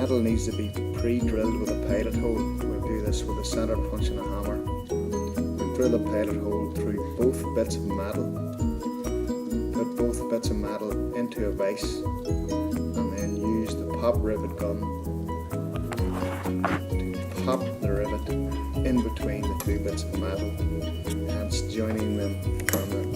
metal needs to be pre-drilled with a pilot hole. We'll do this with a centre punch and a hammer. We'll drill the pilot hole through both bits of metal, put both bits of metal into a vise, and then use the pop rivet gun to pop the rivet in between the two bits of metal, hence joining them permanently.